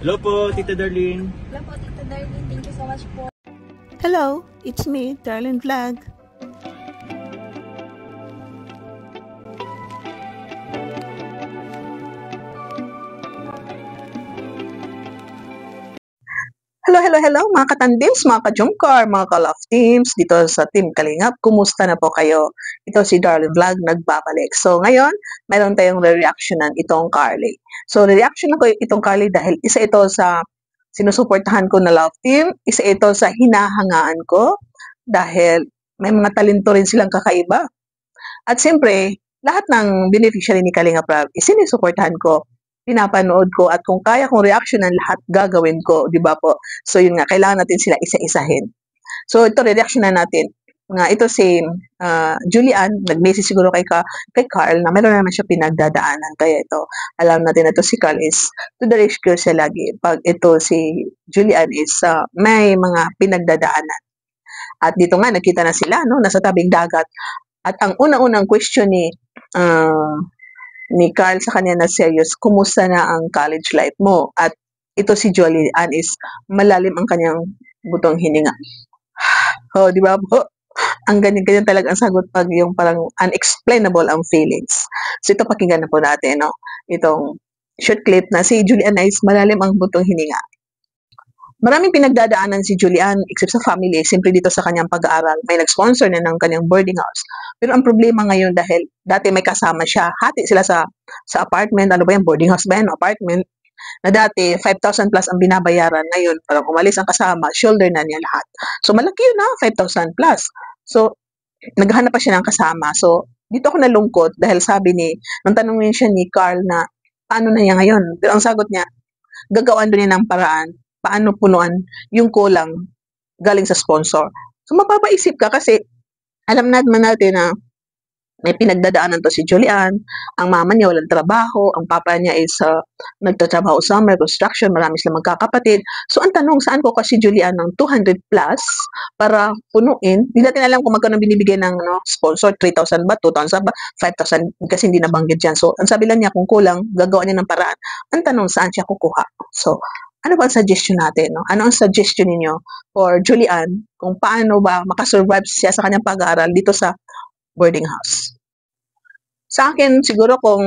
Hello po, Tita Darlene. Hello po, Tita Darlene. Thank you so much po. Hello, it's me, Darlene Vlog. Hello mga katandims, mga ka-jumcar, mga ka-love teams dito sa Team Kalingap. Kumusta na po kayo? Ito si Darlene Vlog, nagbabalik. So ngayon, mayroon tayong re-reactionan itong Carly. So re-reactionan ko itong Carly dahil isa ito sa sinusuportahan ko na love team, isa ito sa hinahangaan ko dahil may mga talento rin silang kakaiba. At siyempre, lahat ng beneficiary ni Kalingap Rab, isinusuportahan ko, pinapanood ko, at kung kaya kong reaction ng lahat, gagawin ko, di ba po? So yun nga, kailangan natin sila isa-isahin. So ito, re-reaction na natin. Ito si Julian, nag-message siguro kay Carl na meron naman siya pinagdadaanan. Kaya ito, alam natin na ito si Carl is to the rescue siya lagi. Pag ito si Julian is may mga pinagdadaanan. At dito nga, nakita na sila, no? Nasa tabing dagat. At ang unang-unang question ni Carl sa kanya na serious, kumusta na ang college life mo? At ito si Julian is malalim ang kanyang butong hininga. Oh, di ba po? Ang ganyan-ganyan talaga ang sagot pag yung parang unexplainable ang feelings. So ito pakinggan na po natin, no? Itong short clip na si Julian is malalim ang butong hininga. Maraming pinagdadaanan si Julian except sa family, simply dito sa kanyang pag-aaral. May nag-sponsor na ng kanyang boarding house. Pero ang problema ngayon dahil dati may kasama siya, hati sila sa apartment, ano ba yan, boarding house ba yan, apartment, na dati 5,000 plus ang binabayaran, ngayon parang umalis ang kasama, shoulder na niya lahat. So malaki yun na, 5,000 plus. So naghahanap pa siya ng kasama. So dito ako nalungkot dahil sabi nung tanongin siya ni Carl na paano na niya ngayon. Pero ang sagot niya, gagawin doon niya ng paraan paano punuan yung kulang galing sa sponsor. So mapapaisip ka kasi alam naman natin na may pinagdadaanan to si Julian, ang mama niya walang trabaho, ang papa niya is nagtatrabaho sa summer construction, marami silang magkakapatid. So ang tanong, saan ko kasi Julian ng 200 plus para punuin? Hindi natin alam kung magkano binibigay ng sponsor, 3,000 ba, 2,000 ba, 5,000 kasi hindi nabanggit dyan. So ang sabi lang niya kung kulang, gagawa niya ng paraan. Ang tanong, saan siya kukuha? So ano ba ang suggestion natin? No? Ano ang suggestion ninyo for Julian kung paano ba makasurvive siya sa kanyang pag-aaral dito sa boarding house? Sa akin, siguro kung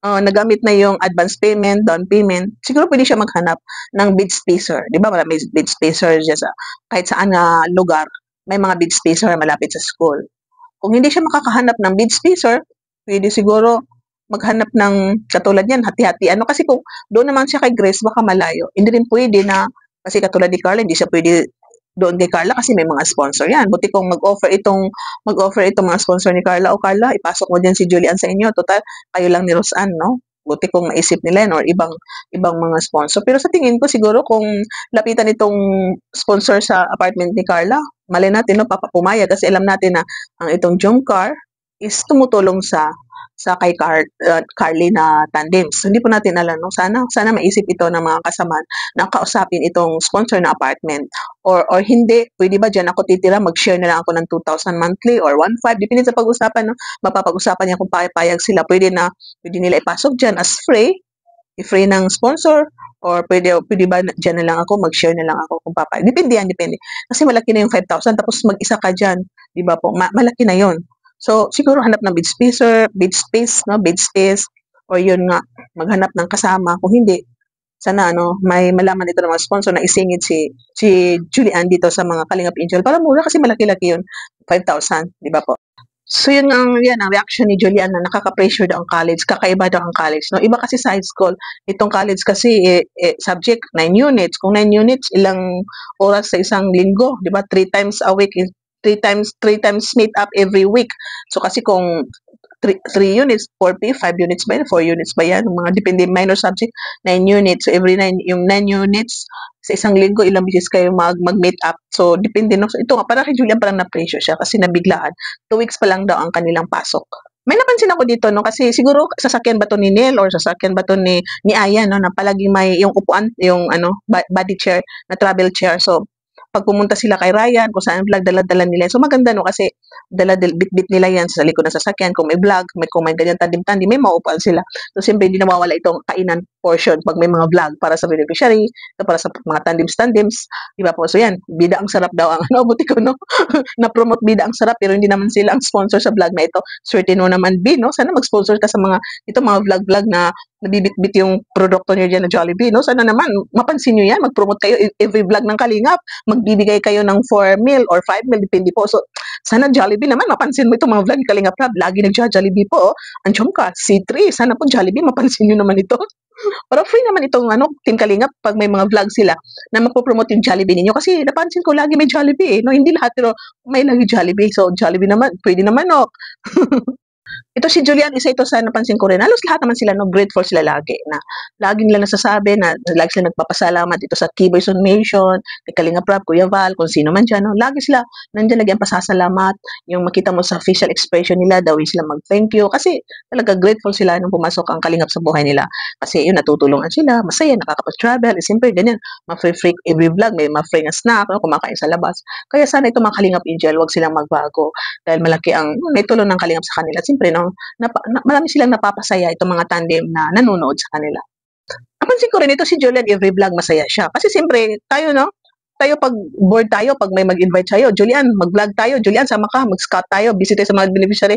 nagamit na yung advance payment, down payment, siguro pwede siya maghanap ng bid spacer. Di ba? May bid spacer dyan kahit saan na lugar, may mga bid spacer malapit sa school. Kung hindi siya makakahanap ng bid spacer, pwede siguro maghanap ng katulad yan, hati-hati. Kasi kung doon naman siya kay Grace, baka malayo. Hindi rin pwede na, kasi katulad ni Carla, hindi siya pwede doon kay Carla kasi may mga sponsor yan. Buti kung mag-offer itong mga sponsor ni Carla, o Carla, ipasok mo din si Julian sa inyo. Total, kayo lang ni Roseanne, no? Buti kung maisip nila yan or ibang mga sponsor. Pero sa tingin ko, siguro kung lapitan itong sponsor sa apartment ni Carla, mali natin, no, papapumayag kasi alam natin na ang itong Jumcar is tumutulong sa kay Carly na tandems. Hindi po natin alam, no? Sana maisip ito ng mga kasamaan na kausapin itong sponsor na apartment. Or hindi, pwede ba dyan ako titira, mag-share na lang ako ng 2,000 monthly or 1,500, depende sa pag-usapan, no? Mapapag-usapan niya kung payag sila. Pwede nila ipasok dyan as free, i-free ng sponsor, or pwede ba dyan na lang ako, mag-share na lang ako kung papayag. Depende yan, depende. Kasi malaki na yung 5,000, tapos mag-isa ka dyan, di ba po? Malaki na yon. So, siguro hanap ng bid space, or yun nga, maghanap ng kasama. Kung hindi, sana may malaman dito ng mga sponsor na isingit si Julian dito sa mga Kalingap Angel. Para mura kasi malaki-laki yun, 5,000, di ba po? So, yan ang reaction ni Julian na nakaka-pressure daw ang college, kakaiba daw ang college. No? Iba kasi sa high school, itong college kasi subject, 9 units. Kung 9 units, ilang oras sa isang linggo, di ba? 3 times a week, 3 times meet up every week. So kasi kung 3 units, 4P, 5 units ba yan? 4 units ba yan? Mga depende, minor subject, 9 units. So every 9 units, sa isang linggo, ilang beses kayo mag-meet up. So depende. No? So ito nga, para kay Julian parang na-pressure siya kasi nabiglaan. 2 weeks pa lang daw ang kanilang pasok. May napansin ako dito, no? Kasi siguro sasakyan ba to ni Nel or sasakyan ba to ni Aya, no? Na palagi may yung upuan, yung body chair, na travel chair. So pag pumunta sila kay Ryan, kung saan vlog, dala-dala nila. So maganda, no, kasi bit-bit nila yan sa likod ng sasakyan. Kung may vlog, kung may ganyan tandim-tandim, may maupuan sila. So siyempre hindi nawawala itong kainan portion pag may mga vlog para sa beneficiary, para sa mga tandems, di ba po? So yan, bida ang sarap daw ang ano, buti ko no, na-promote bida ang sarap pero hindi naman sila ang sponsor sa vlog na ito. Swerte mo naman B, no? Sana mag-sponsor ka sa mga, ito mga vlog na nabibit-bit yung produkto niyo dyan na Jollibee, no? Sana naman, mapansin nyo yan, mag-promote kayo every vlog ng Kalingap, magbibigay kayo ng 4 meal or 5 meal, depende po. So, sana Jollibee naman, mapansin mo itong mga vlog ni Kalingap Rab, lagi nagja-Jollibee po, ang ka, C3, sana po Jollibee, mapansin nyo naman ito. Pero free naman itong ano, Team Kalingap pag may mga vlog sila na mapopromote yung Jollibee ninyo. Kasi napansin ko lagi may Jollibee, no? Hindi lahat, pero may lagi Jollibee. So, Jollibee naman, pwede naman, no? Ito si Julian, isa ito sa napansin ko rin. Halos lahat naman sila, no, grateful sila lagi na lagi nila nasasabi na lagi sila nagpapasalamat dito sa Keyboy Nation, kay Kalinga Prab, Kuya Val, kung sino man dyan, no, lagi sila nandiyan lagi ang pasasalamat. Yung makita mo sa facial expression nila, daw sila mag-thank you kasi talaga grateful sila nung pumasok ang Kalingap sa buhay nila. Kasi yun, natutulungan sila, masaya, nakakapag-travel, siyempre ganyan, ma-free every vlog, may ma-free na snack, no, kumakain sa labas. Kaya sana ito mga Kalingap Angel, wag silang magbago dahil malaki ang may tulong ng Kalingap sa kanila. Siyempre, no, marami silang napapasaya itong mga tandem na nanonood sa kanila. Napansin ko rin ito si Julian, every vlog masaya siya. Kasi siyempre, tayo, no? Tayo pag bored tayo, pag may mag-invite sa'yo, Julian, mag-vlog tayo, Julian, sama ka, mag-scout tayo, busy tayo sa mga beneficiary.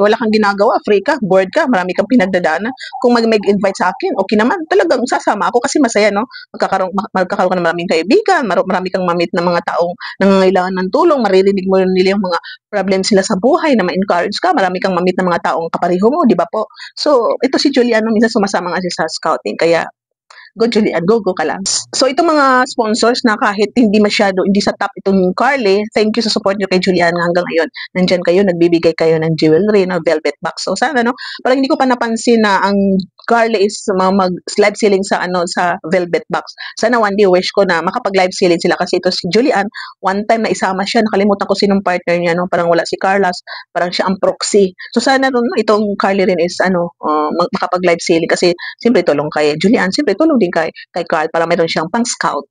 Wala kang ginagawa, free ka, bored ka, marami kang pinagdadaanan. Kung mag-invite sa akin, okay naman, talagang sasama ako kasi masaya, no? Magkakaroon ka ng maraming kaibigan, marami kang mamit na mga taong nangangailangan ng tulong, maririnig mo nila yung mga problem sila sa buhay na ma-encourage ka, marami kang mamit na mga taong kapareho mo, di ba po? So, ito si Julian, no, minsan sumasama nga siya sa scouting, kaya go Julian, go ka lang. So itong mga sponsors na kahit hindi sa top itong Carly, thank you sa support nyo kay Julian hanggang ngayon. Nandyan kayo, nagbibigay kayo ng jewelry, no, velvet box. So sana, no, parang hindi ko pa napansin na ang Carly is mag-live selling sa velvet box. Sana one day wish ko na makapag-live selling sila kasi ito si Julian, one time na isama siya, nakalimutan ko sinong partner niya, no, parang wala si Carlos, parang siya ang proxy. So sana no, itong Carly rin is makapag-live selling kasi siyempre tulong kay Julian, siyempre tulong din kay Carl para mayroon siyang pang-scout.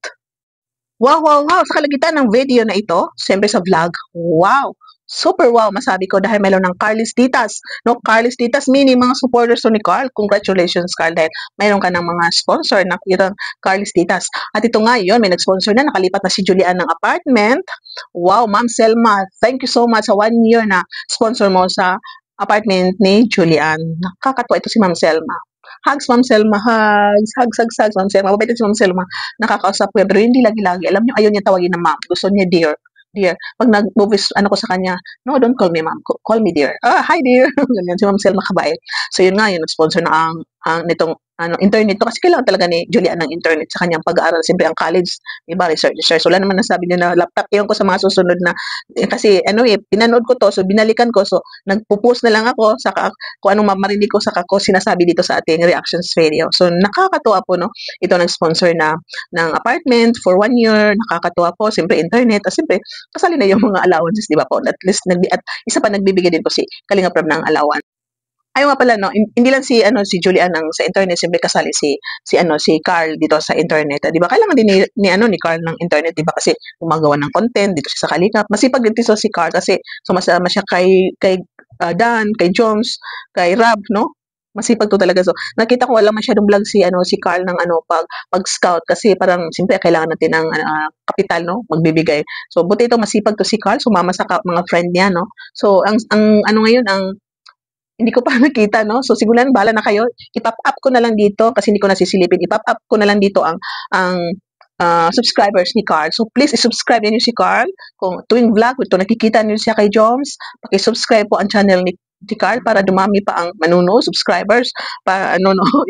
Wow! Sa kalagitan ng video na ito, siyempre sa vlog, wow! Super wow, masabi ko dahil mayroon ng Carly's Titas. No, Carly's Titas, meaning mga supporters to ni Carl. Congratulations, Carl, dahil mayroon ka ng mga sponsor na yung Carly's Titas. At ito nga yun, may nag-sponsor na, nakalipat na si Julian ng apartment. Wow, Ma'am Selma, thank you so much sa 1 year na sponsor mo sa apartment ni Julian. Nakakatuwa ito si Ma'am Selma. Hugs, Ma'am Selma, hugs, Ma'am Selma. Mabait si Ma'am Selma. Nakakausap ko yan, pero hindi lagi-lagi. Alam niyo, ayaw niya tawagin na ma'am. Gusto niya dear. Pag nag-movies, ko sa kanya, no, don't call me ma'am. Call me dear. Hi dear. Ganyan, si Ma'am Selma kabait. So, yun nga, yun, nag-sponsor na nitong internet to kasi kailangan talaga ni Julian ng internet sa kanyang pag-aaral. Siyempre, ang college, diba, research. So, wala naman nasabi niya na laptop. Iyon ko sa mga susunod na, kasi, pinanood ko to, so, binalikan ko, so, nagpo-post na lang ako, saka, kung anong marinig ko, saka ko sinasabi dito sa ating reactions video. So, nakakatuwa po, no? Ito nag-sponsor na ng apartment for 1 year, nakakatuwa po, siyempre, internet, at siyempre, kasali na yung mga allowances, di ba po? At least, at isa pa nagbibigay din po si Kalinga Prab ng allowance. Ayaw nga pala, no, hindi lang si Julian ang sa internet, siyempre kasali si Carl dito sa internet. Di ba? Kailangan din ni Carl ng internet, di ba? Kasi gumagawa ng content dito siya sa Kalingap. Masipag din si Carl kasi sumasama siya kay Dan, kay Jones, kay Rab, no? Masipag to talaga. So, nakita ko wala masyadong vlog si Carl ng pag-scout kasi parang siyempre kailangan natin ng kapital, no, magbibigay. So, buti ito masipag to si Carl, sumama sa mga friend niya, no. So, ang ngayon ang hindi ko pa nakita, no? So, sigulan, bahala na kayo. I-pop up ko na lang dito kasi hindi ko nasisilipin. I-pop up ko na lang dito ang subscribers ni Carl. So, please, i-subscribe niyo si Carl. Kung tuwing vlog, ito nakikita niyo siya kay Joms, paki-subscribe po ang channel ni Carl para dumami pa ang subscribers, para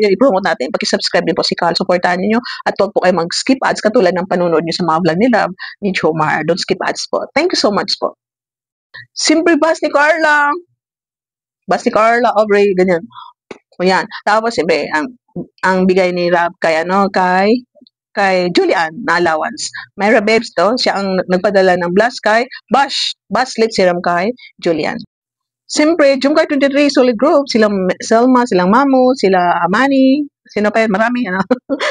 i-promote natin. Paki-subscribe din po si Carl. Supportahan niyo at huwag po kayo mag-skip ads katulad ng panonood niyo sa mga vlog ni Jomar. Don't skip ads po. Thank you so much po. Simple bus ni Carl lang. Basta Carla Aubrey, ganyan. O yan. Tapos, siyempre, ang bigay ni Rab kay Julian na allowance. Myra Babes to, siya ang nagpadala ng blast kay Bash Lip Serum kay Julian. Siyempre, Jumcar 23, solid group. Silang Selma, silang Mamu, sila Amani, sino pa yan? Marami,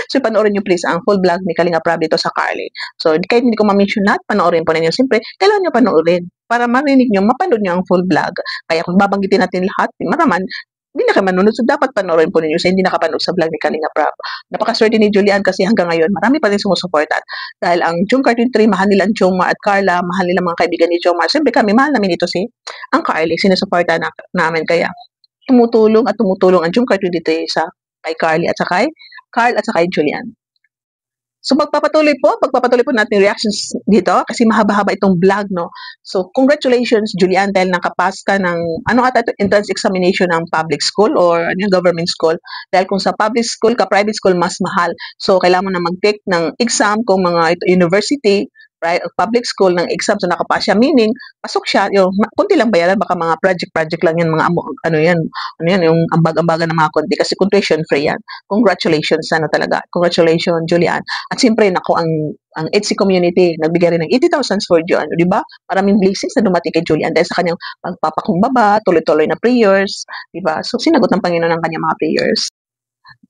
So, panoorin nyo please ang full vlog ni Kalinga Prab dito sa Carly. So, kahit hindi ko ma-mention lahat, panoorin po ninyo. Siyempre, kailangan nyo panoorin para marinig nyo, mapanood nyo ang full vlog. Kaya kung babanggitin natin lahat, maraman, hindi na kayo manonood. So, dapat panoorin po ninyo sa hindi nakapanood sa vlog ni Kalinga Prab. Napakaswerte ni Julian kasi hanggang ngayon, marami pa rin sumusuportan. Dahil ang Jungkar 23, mahal nila ang Jungmar at Carla, mahal nila mga kaibigan ni Jungmar. Siyempre kami, mahal namin ito ang Carly, sinusuportan namin. Kaya, tumutulong ang Jungkar 23 sa kay Carly at sa kay Carl at sa kay Julian. So pagpapatuloy po natin yung reactions dito kasi mahaba-haba itong vlog, no? So congratulations Julian dahil nakapass ka ng entrance examination ng public school or government school. Dahil kung sa public school ka, private school mas mahal. So kailangan mo na mag-take ng exam kung mga university, right, public school ng exam, so nakapass siya, meaning pasok siya, yung kunti lang bayaran, baka mga project lang yan, mga yung ambag-ambagan ng mga konti kasi kung tuition free yan. Congratulations congratulations Julian. At siyempre, ang EDSI community, nagbigay rin ng 80,000 for Julian, di ba? Maraming blessings na dumating kay Julian dahil sa kanyang pagpapakumbaba, tuloy-tuloy na prayers, di ba? So, sinagot ng Panginoon ang kanyang mga prayers.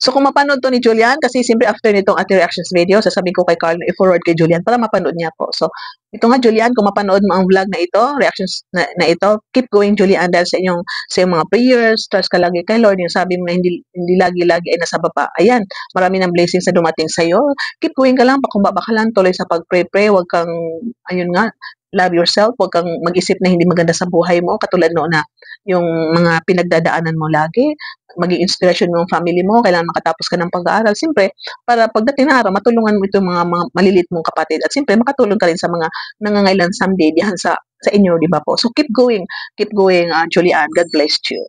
So, kung mapanood to ni Julian, kasi siyempre after nitong ating reactions video, sasabihin ko kay Carl na i-forward kay Julian para mapanood niya po. So, ito nga Julian, kung mapanood mo ang vlog na ito, reactions na ito, keep going Julian dahil sa iyong mga prayers, trust ka lagi kay Lord, yung sabi mo na hindi lagi-lagi ay nasa baba. Ayan, marami ng blessings na dumating sa iyo. Keep going ka lang, pakumbaba ka lang, tuloy sa pag-pray, huwag kang, love yourself, huwag kang mag-isip na hindi maganda sa buhay mo, katulad noon na yung mga pinagdadaanan mo lagi, maging inspiration mo yung family mo, kailangan makatapos ka ng pag-aaral. Siyempre, para pagdating na araw, matulungan mo itong mga malilit mong kapatid. At siyempre, makatulong ka rin sa mga nangangailan someday diyan sa inyo, di ba po? So, keep going, Julian. God bless you.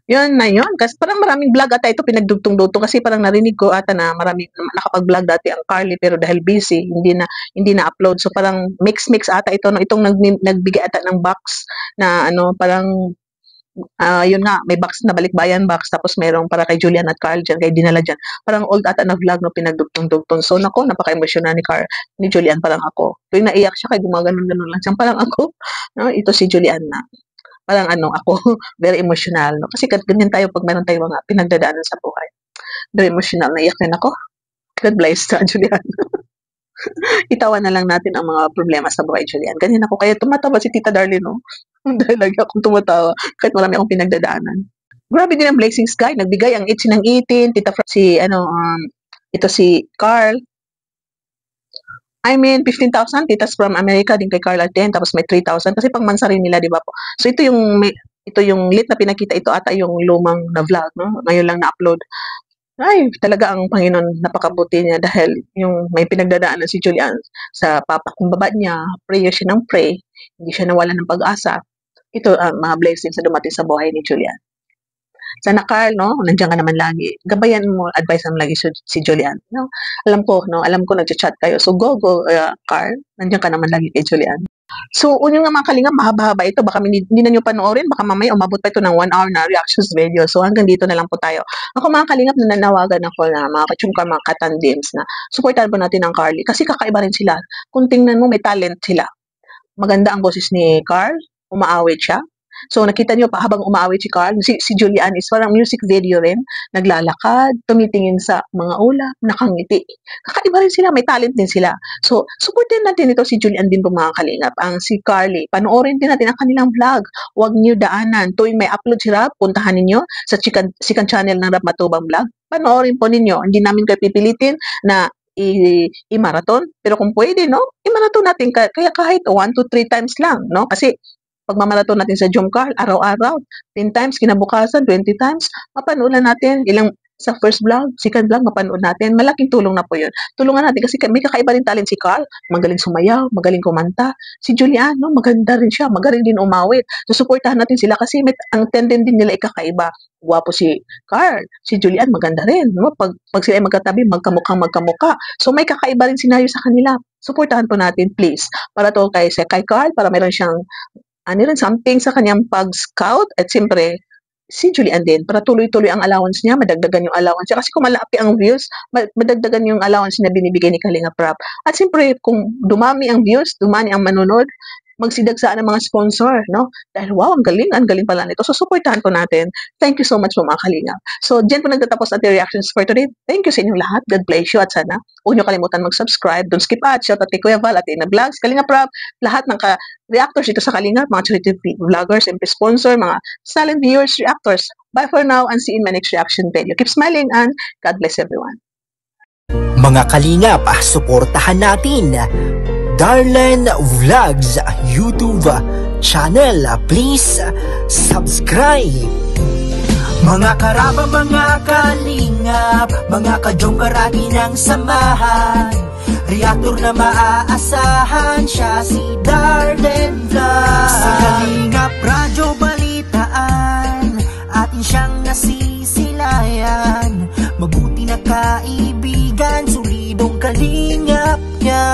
Yun na yun. Kasi parang maraming vlog ata ito pinagdugtong-dugtong kasi parang narinig ko ata na maraming nakapag-vlog dati ang Carly pero dahil busy, hindi na upload. So parang mix ata ito, no? Itong nagbigay ata ng box na parang yun nga, may box na balikbayan box, tapos merong para kay Julian at Carl dyan, kay dinala dyan. Parang old ata na vlog, no, pinagdugtong-dugtong. So, nako, napaka-emotional ni Julian, parang ako. Tuwing naiyak siya, kay gumaganon-ganon lang siya. Parang ako, no, ito si Julian na. Parang ako, very emotional, no? Kasi ganyan tayo pag meron tayong mga pinagdadaanan sa buhay. Very emotional, naiyak din ako. God bless ka, Julian. Itawan na lang natin ang mga problema sa buhay, Julian. Ganyan ako. Kaya tumatawa si Tita Darlene, no? Dahil lagi akong tumatawa kahit marami akong pinagdadaanan. Grabe din ang blessings, guys. Nagbigay ang 18 ng 18, Tita ito si Carl. I mean, 15,000, titas from America din kay Carl at 10, tapos may 3,000 kasi pang mansa rin nila, di ba po? So ito yung late na pinakita, ito ata yung lumang na vlog, no? Ngayon lang na-upload. Ay, talaga ang Panginoon, napakabuti niya dahil yung may pinagdadaanan si Julian sa papakumbaba niya, prayer siya ng pray, hindi siya nawalan ng pag-asa. Ito ang mga blessings na dumating sa buhay ni Julian. Sana Carl, no, nandiyan ka naman lagi. Gabayan mo, advice mo lagi si Julian. No? Alam ko nagchat kayo. So go, Carl, nandiyan ka naman lagi kay Julian. So, unyo nga mga kalinga, mahaba-haba ito. Baka hindi na nyo panoorin. Baka mamaya umabot pa ito ng 1 hour na reactions video. So, hanggang dito na lang po tayo. Ako mga kalingap, nananawagan ako na mga kachungka, mga katandims na supportan po natin ang Carly. Kasi kakaiba rin sila. Kung tingnan mo, may talent sila. Maganda ang boses ni Carl. Umaawit siya. So, nakita nyo pa habang umaawit si Carl, si Julian is parang music video rin. Naglalakad, tumitingin sa mga ulap, nakangiti. Kakaiba rin sila, may talent din sila. So, supportin natin ito si Julian din po mga kalingap. Ang si Carly, panoorin din natin ang kanilang vlog. Huwag nyo daanan. Tuwing may upload sila, puntahan ninyo sa sikan channel ng Rap Matubang Vlog. Panoorin po ninyo. Hindi namin kayo pipilitin na i-marathon. Pero kung pwede, no? I-marathon natin. Kaya kahit 1 to 3 times lang, no? Kasi pagmamarathon natin sa Jungkar, araw-araw, 10 times, kinabukasan, 20 times, mapanood na natin, ilang sa first vlog, second vlog, mapanood natin, malaking tulong na po yun. Tulungan natin kasi may kakaiba rin talent si Carl, magaling sumayaw, magaling kumanta, si Julian, no, maganda rin siya, magaling din umawit. So, supportahan natin sila kasi ang tenden din nila ikakaiba. Guwapo si Carl, si Julian, maganda rin, no? Pag sila ay magkatabi, magkamukha. So, may kakaiba rin senaryo sa kanila. Supportahan po natin, please. Para to kay Carl, para meron siyang something sa kanyang pag-scout at siyempre si Julian din para tuloy-tuloy ang allowance niya, madagdagan yung allowance niya kasi kung malaki ang views, madagdagan yung allowance na binibigay ni Kalinga Prab. At siyempre kung dumami ang views, dumami ang manonood, magsidagsaan ng mga sponsor, no? Dahil wow, ang galing pala nito. So, supportahan po natin. Thank you so much po mga kalingap. So, dyan po nagtatapos ating reactions for today. Thank you sa inyong lahat. God bless you at sana huwag nyo kalimutan mag-subscribe. Don't skip at shout out kay Kuya Val at Ina Vlogs, Kalingap Rob, lahat ng reactors dito sa Kalingap, mga charity vloggers, MP sponsor, mga silent viewers, reactors. Bye for now and see you in my next reaction video. Keep smiling and God bless everyone. Mga kalingap, suportahan natin Darlen Vlogs YouTube channel. Please subscribe. Mga karaba, mga kalingap, mga kadyong karagi ng samahan, reactor na maaasahan, siya si Darlen Vlogs. Sa Kalingap Radyo Balitaan, atin siyang nasisilayan, mabuti na kaibigan, solidong kalingap niya.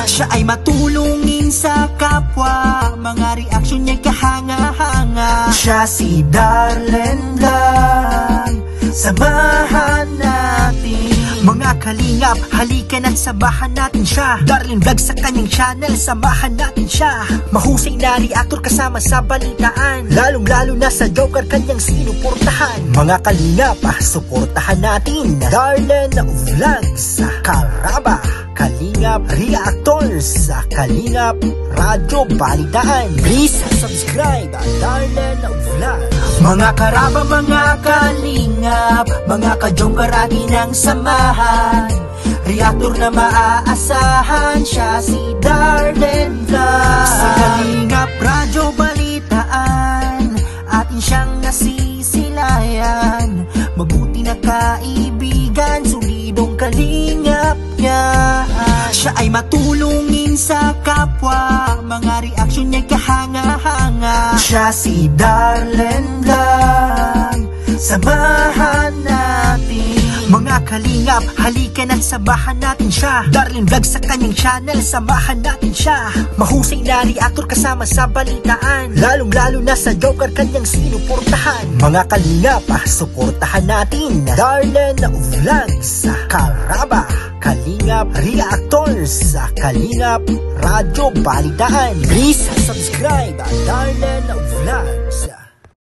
Siya ay matulungin sa kapwa, mga reaksyon niya'y kahanga-hanga. Siya si Darlen Vlog, samahan natin. Mga kalingap, halika na't samahan natin siya. Darlen Vlog sa kanyang channel, samahan natin siya. Mahusay na reactor kasama sa balitaan, lalong-lalo na sa Joker kanyang sinuportahan. Mga kalingap, suportahan natin Darlen Vlogs, Karaba, Kalingap Reactors, Kalingap Radyo Balitaan. Please subscribe Darlen Vlogs. Mga karaba, mga kalingap, mga kadyong karagi ng samahan, reactor na maaasahan, siya si Darlen Vlogs. Sa Kalingap Radyo Balitaan, atin siyang nasisilayan, mabuti na kaibigan, solidong kalingap niya. Siya ay matulungin sa kapwa, mga reaksyon niya'y kahanga-hanga. Siya si Darlen Vlog, samahan natin. Mga kalingap, halika na't samahan natin siya. Darlen Vlog sa kanyang channel, samahan natin siya. Mahusay na reactor kasama sa balitaan, lalong-lalo na sa Joker kanyang sinuportahan. Mga kalingap, suportahan natin Darlen Vlogs, Karaba, Kalingap Reactors, Kalingap Radyo Balitaan. Please subscribe Darlen Vlogs.